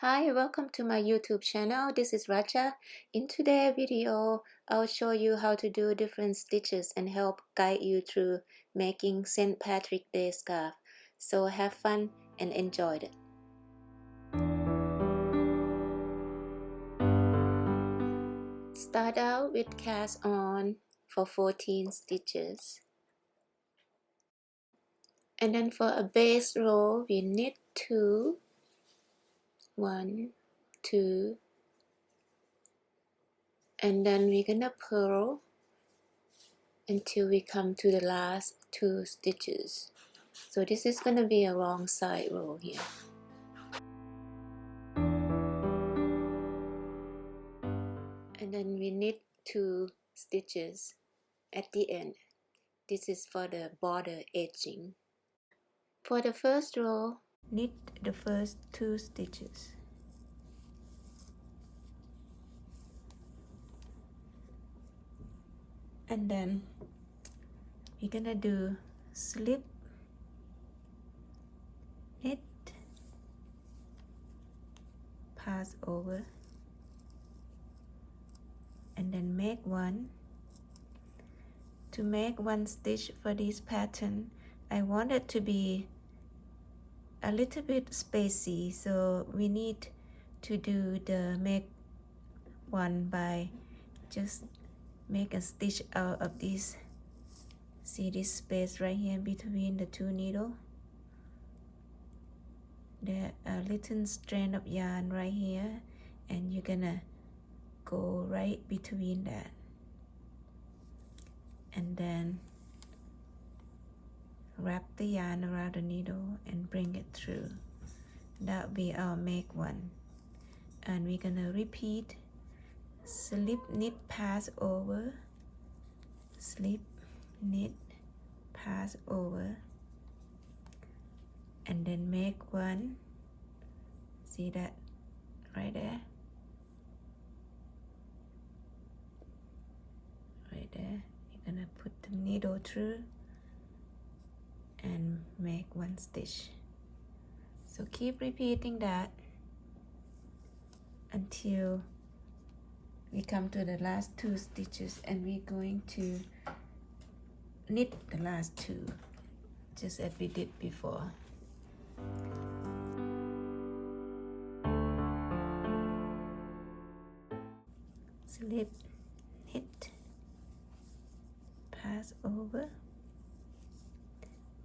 Hi, welcome to my YouTube channel. This is Ratcha. In today's video, I'll show you how to do different stitches and help guide you through making St. Patrick's Day scarf. So have fun and enjoy it. Start out with cast on for 14 stitches. And then for a base row, we knit 2, 1, 2, and then we're gonna purl until we come to the last 2 stitches. So this is gonna be a wrong side row here. And then we knit 2 stitches at the end. This is for the border edging. For the first row, knit the first 2 stitches. And then we're gonna do slip, knit, pass over, and then make 1. To make 1 stitch for this pattern, I want it to be a little bit spacey, so we need to do the make 1 by just make a stitch out of this. See this space right here between the 2 needles? There a little strand of yarn right here, and you're gonna go right between that, and then wrap the yarn around the needle and bring it through. That'll be our make 1, and we're gonna repeat slip, knit, pass over, slip, knit, pass over, and then make 1. See that right there? Right there. You're gonna put the needle through and make 1 stitch. So keep repeating that until we come to the last 2 stitches, and we're going to knit the last 2 just as we did before. Slip, knit, pass over,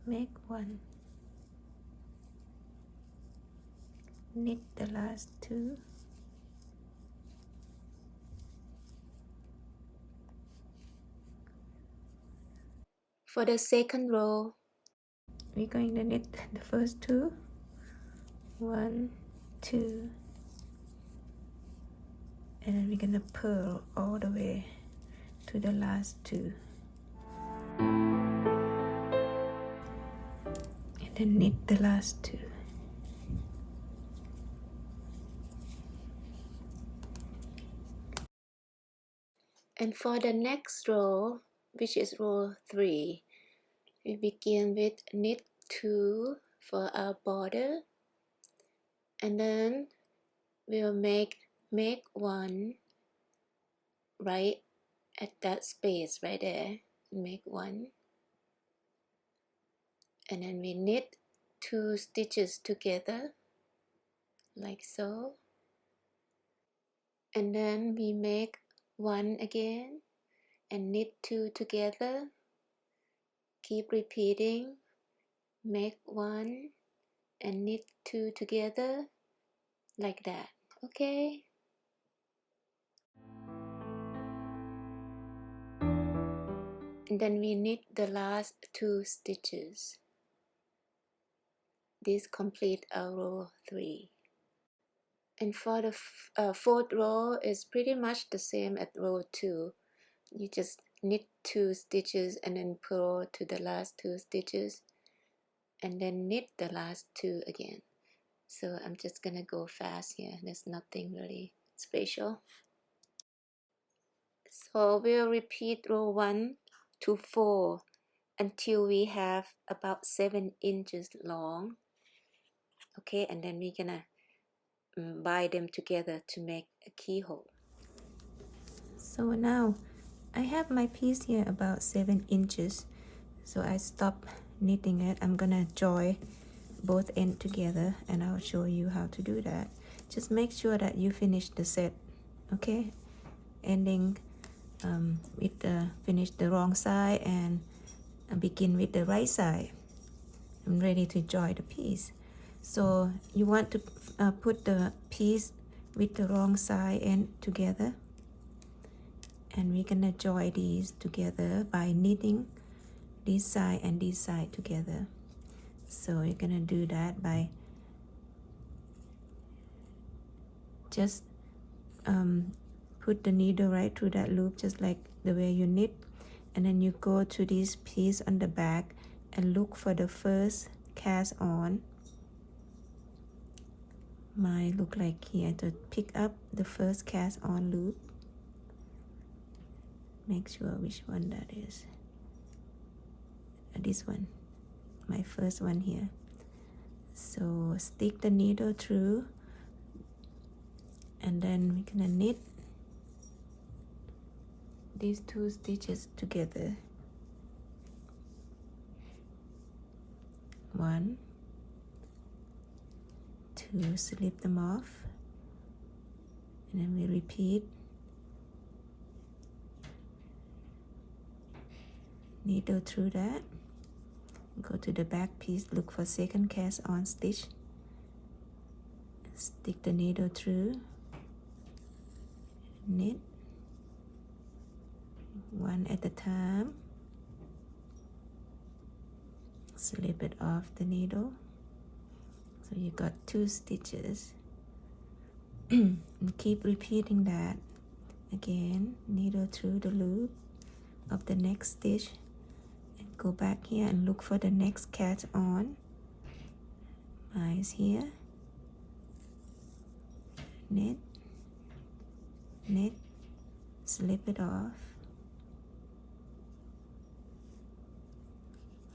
make 1, knit the last 2, for the second row, we're going to knit the first 2, 1, 2, and then we're gonna purl all the way to the last 2, and then knit the last 2. And for the next row, which is row 3, we begin with knit 2 for our border, and then we'll make 1 right at that space right there. Make 1, and then we knit 2 stitches together like so, and then we make 1 again and knit 2 together. Keep repeating, make 1 and knit 2 together like that. Okay, and then we knit the last 2 stitches. This complete our row 3. And for the fourth row is pretty much the same as row 2. You just knit 2 stitches and then purl to the last 2 stitches, and then knit the last 2 again. So I'm just gonna go fast here. There's nothing really special. So we'll repeat row 1 to 4 until we have about 7 inches long. Okay, and then we're gonna bind them together to make a keyhole. So now I have my piece here about 7 inches, so I stop knitting it. I'm gonna join both ends together and I'll show you how to do that. Just make sure that you finish the set, okay? Ending with the finish the wrong side and begin with the right side. I'm ready to join the piece. So you want to put the piece with the wrong side end together, and we're gonna join these together by knitting this side and this side together. So you're gonna do that by just put the needle right through that loop, just like the way you knit, and then you go to this piece on the back and look for the first cast on. Mine look like here, to pick up the first cast on loop. Make sure which one that is. This one, my first one here. So stick the needle through, and then we're gonna knit these 2 stitches together. 1, 2, slip them off, and then we repeat. Needle through that, go to the back piece, look for second cast on stitch, stick the needle through, knit 1 at a time, slip it off the needle. So you got 2 stitches. And keep repeating that again. Needle through the loop of the next stitch, and go back here and look for the next cast on. Mine is here. Knit, knit, slip it off.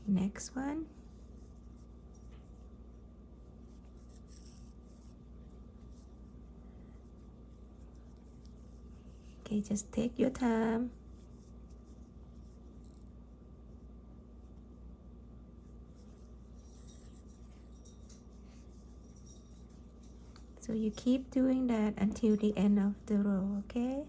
Next one. Okay, just take your time. So you keep doing that until the end of the row, okay?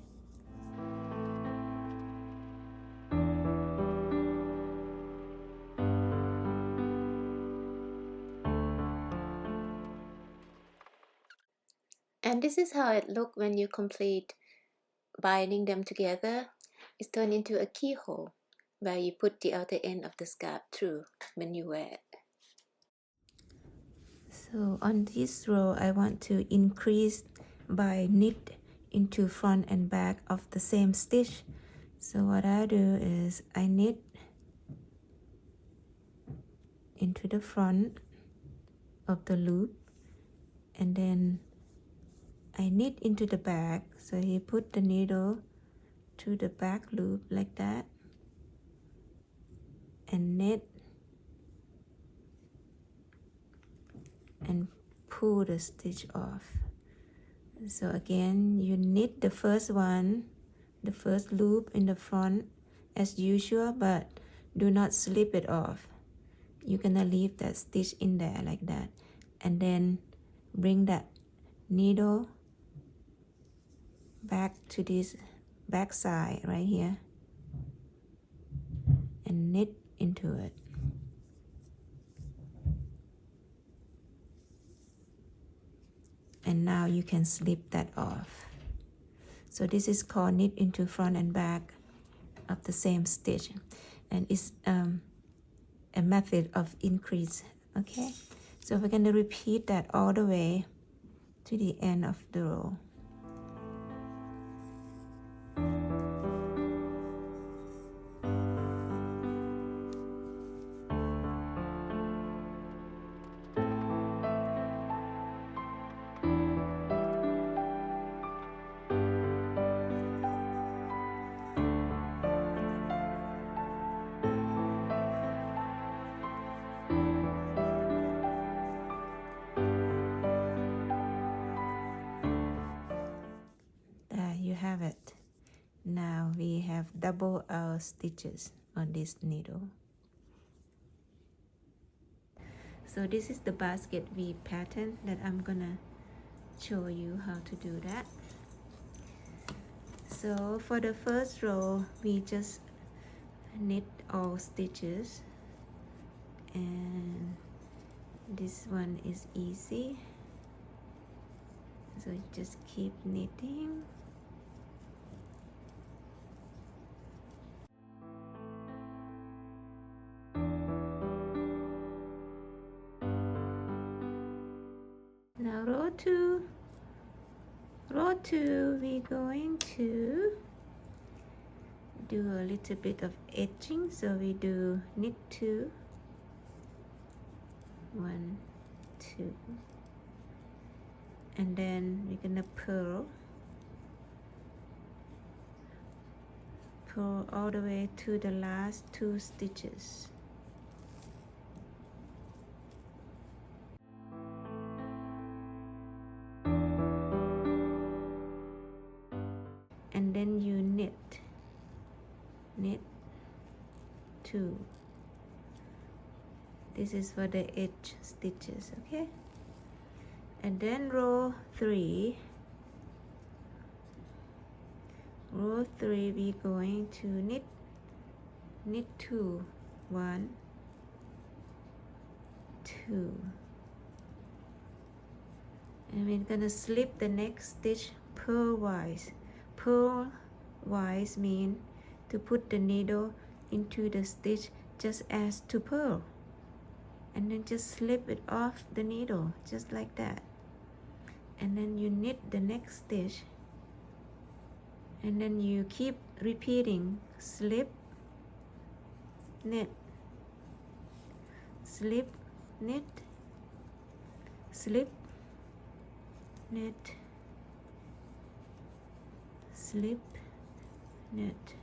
And this is how it looks when you complete binding them together. It's turned into a keyhole where you put the outer end of the scarf through when you wear it. So on this row, I want to increase by knit into front and back of the same stitch. So what I do is I knit into the front of the loop, and then I knit into the back. So you put the needle to the back loop like that, and knit and pull the stitch off. So again, you knit the first one, the first loop in the front as usual, but do not slip it off. You're gonna leave that stitch in there like that, and then bring that needle back to this back side right here and knit into it. And now you can slip that off. So this is called knit into front and back of the same stitch, and it's a method of increase. Okay, so we're going to repeat that all the way to the end of the row. have it. Now we have double our stitches on this needle. So this is the basket weave pattern that I'm gonna show you how to do that. So for the first row, we just knit all stitches, and this one is easy, so just keep knitting. Now row 2, we're going to do a little bit of edging, so we do knit 2, 1, 2, and then we're gonna purl all the way to the last 2 stitches. And then you knit 2. This is for the edge stitches, okay? And then row 3, we're going to knit 2, 1, 2, and we're gonna slip the next stitch purlwise. Purlwise means to put the needle into the stitch just as to purl, and then just slip it off the needle just like that, and then you knit the next stitch, and then you keep repeating slip, knit, slip, knit, slip, knit, slip, knit,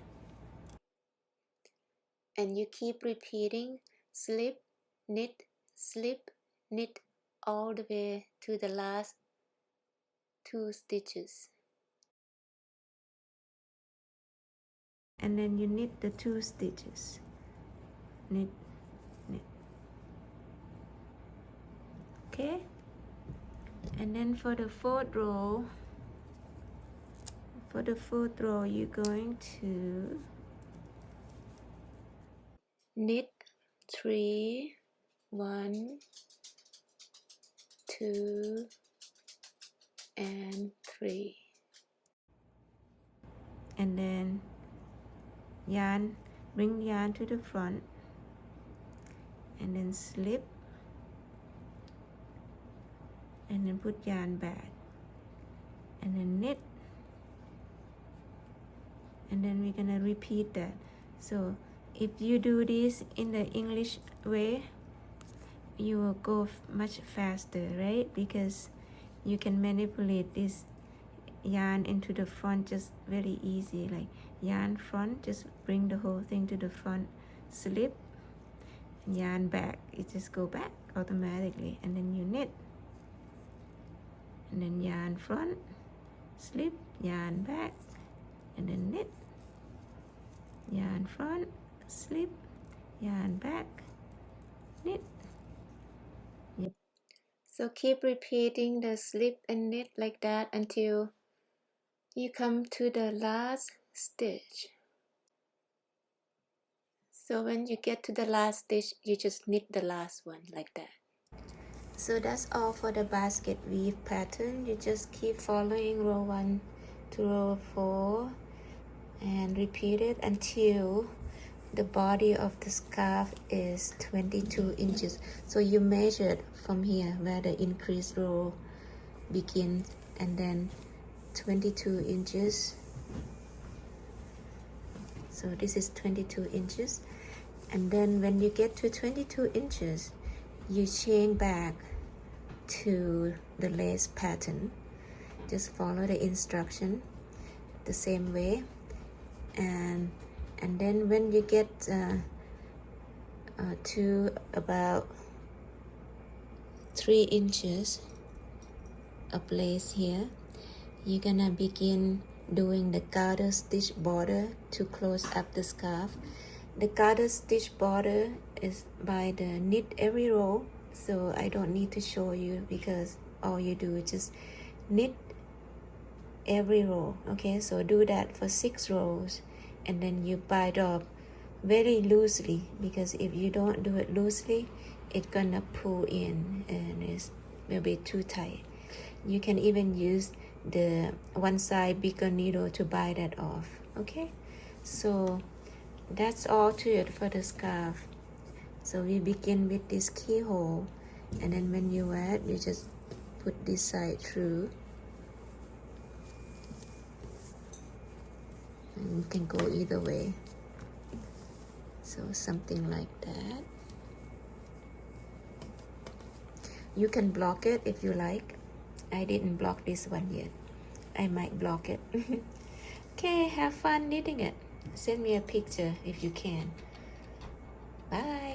and you keep repeating slip, knit, slip, knit all the way to the last 2 stitches, and then you knit the 2 stitches, knit, knit, okay? And then for the fourth row, you're going to knit 3, 1, 2, and 3, and then bring yarn to the front, and then slip, and then put yarn back, and then knit, and then we're gonna repeat that. So if you do this in the English way, you will go much faster, right? Because you can manipulate this yarn into the front just very easy, like yarn front, just bring the whole thing to the front, slip, and yarn back, it just go back automatically, and then you knit, and then yarn front, slip, yarn back, and then knit, yarn front, slip, yarn back, knit. Yep. So keep repeating the slip and knit like that until you come to the last stitch. So when you get to the last stitch, you just knit the last one like that. So that's all for the basket weave pattern. You just keep following row 1 to row 4 and repeat it until the body of the scarf is 22 inches. So you measured from here where the increased row begins, and then 22 inches. So this is 22 inches, and then when you get to 22 inches, you chain back to the lace pattern. Just follow the instruction the same way, and then when you get to about 3 inches of lace here, you're gonna begin doing the garter stitch border to close up the scarf. The garter stitch border is by the knit every row, so I don't need to show you because all you do is just knit every row. Okay, so do that for 6 rows, and then you bind up very loosely, because if you don't do it loosely, it's gonna pull in and it will be too tight. You can even use the one side bigger needle to bind that off. Okay, so that's all to it for the scarf. So we begin with this keyhole, and then when you add, you just put this side through, and you can go either way. So something like that. You can block it if you like. I didn't block this one yet. I might block it. Okay, have fun knitting it. Send me a picture if you can. Bye.